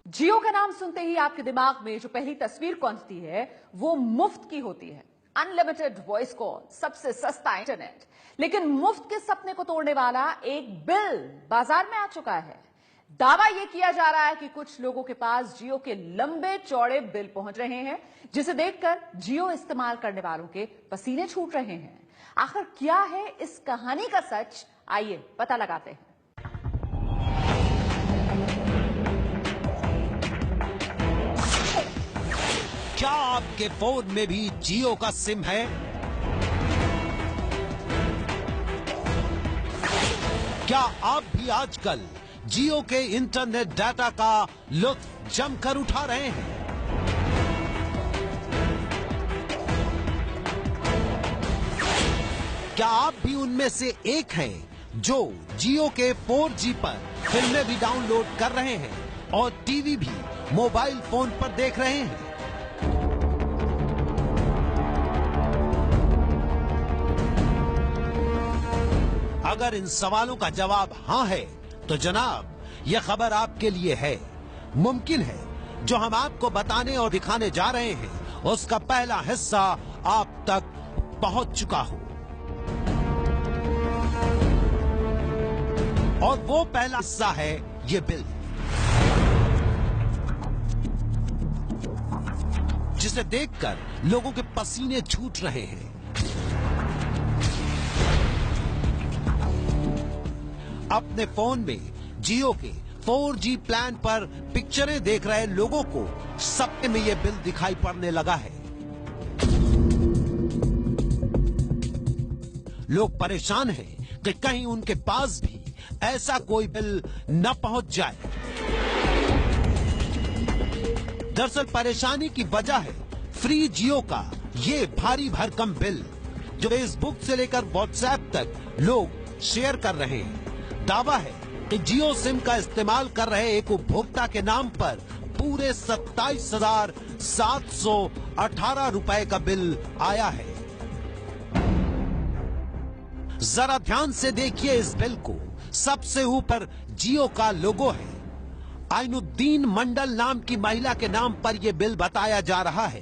जियो का नाम सुनते ही आपके दिमाग में जो पहली तस्वीर कौंधती है वो मुफ्त की होती है। अनलिमिटेड वॉइस कॉल, सबसे सस्ता इंटरनेट। लेकिन मुफ्त के सपने को तोड़ने वाला एक बिल बाजार में आ चुका है। दावा यह किया जा रहा है कि कुछ लोगों के पास जियो के लंबे चौड़े बिल पहुंच रहे हैं, जिसे देखकर जियो इस्तेमाल करने वालों के पसीने छूट रहे हैं। आखिर क्या है इस कहानी का सच, आइए पता लगाते हैं। क्या आपके फोन में भी जियो का सिम है? क्या आप भी आजकल जियो के इंटरनेट डाटा का लुत्फ जमकर उठा रहे हैं? क्या आप भी उनमें से एक हैं जो जियो के 4G पर फिल्में भी डाउनलोड कर रहे हैं और टीवी भी मोबाइल फोन पर देख रहे हैं? अगर इन सवालों का जवाब हाँ है तो जनाब यह खबर आपके लिए है। मुमकिन है जो हम आपको बताने और दिखाने जा रहे हैं उसका पहला हिस्सा आप तक पहुंच चुका हो। और वो पहला हिस्सा है ये बिल, जिसे देखकर लोगों के पसीने छूट रहे हैं। अपने फोन में जियो के 4G प्लान पर पिक्चरें देख रहे लोगों को सपने में यह बिल दिखाई पड़ने लगा है। लोग परेशान हैं कि कहीं उनके पास भी ऐसा कोई बिल न पहुंच जाए। दरअसल परेशानी की वजह है फ्री जियो का ये भारी भरकम बिल, जो फेसबुक से लेकर व्हाट्सएप तक लोग शेयर कर रहे हैं। दावा है कि जियो सिम का इस्तेमाल कर रहे एक उपभोक्ता के नाम पर पूरे 27,718 रुपए का बिल आया है। जरा ध्यान से देखिए इस बिल को। सबसे ऊपर जियो का लोगो है। आइनुद्दीन मंडल नाम की महिला के नाम पर यह बिल बताया जा रहा है।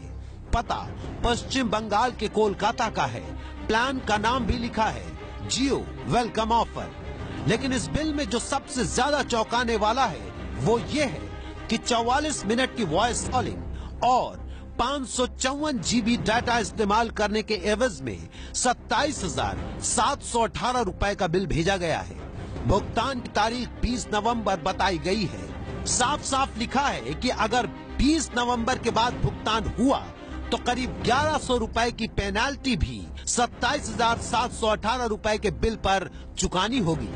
पता पश्चिम बंगाल के कोलकाता का है। प्लान का नाम भी लिखा है जियो वेलकम ऑफर। लेकिन इस बिल में जो सबसे ज्यादा चौंकाने वाला है वो ये है कि 44 मिनट की वॉइस कॉलिंग और 554 GB डाटा इस्तेमाल करने के एवज में 27,718 रुपए का बिल भेजा गया है। भुगतान की तारीख 20 नवंबर बताई गई है। साफ साफ लिखा है कि अगर 20 नवंबर के बाद भुगतान हुआ तो करीब 1100 रुपए की पेनाल्टी भी 27,718 रुपए के बिल पर चुकानी होगी।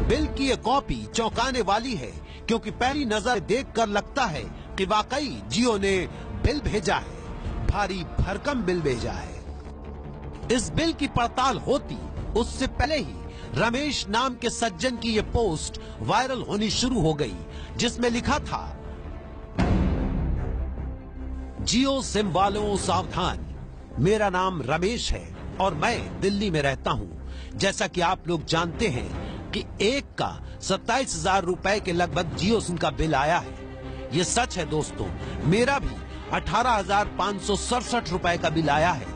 बिल की ये कॉपी चौंकाने वाली है, क्योंकि पहली नजर देखकर लगता है कि वाकई जियो ने बिल भेजा है, भारी भरकम बिल भेजा है। इस बिल की पड़ताल होती उससे पहले ही रमेश नाम के सज्जन की ये पोस्ट वायरल होनी शुरू हो गई, जिसमें लिखा था, जियो सिम वालों सावधान, मेरा नाम रमेश है और मैं दिल्ली में रहता हूं। जैसा कि आप लोग जानते हैं कि एक का 27,000 रुपए के लगभग जियो सिम का बिल आया है। ये सच है दोस्तों, मेरा भी 18,567 रुपए का बिल आया है।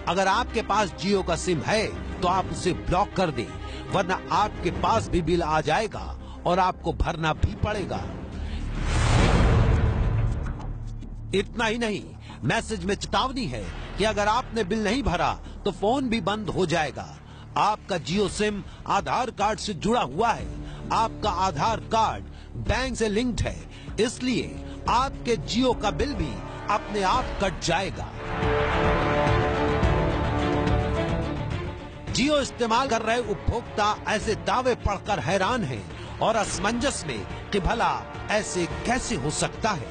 अगर आपके पास जियो का सिम है तो आप उसे ब्लॉक कर दें, वरना आपके पास भी बिल आ जाएगा और आपको भरना भी पड़ेगा। इतना ही नहीं, मैसेज में चेतावनी है कि अगर आपने बिल नहीं भरा तो फोन भी बंद हो जाएगा। आपका जियो सिम आधार कार्ड से जुड़ा हुआ है। आपका आधार कार्ड बैंक से लिंक्ड है, इसलिए आपके जियो का बिल भी अपने आप कट जाएगा। जियो इस्तेमाल कर रहे उपभोक्ता ऐसे दावे पढ़कर हैरान हैं और असमंजस में कि भला ऐसे कैसे हो सकता है।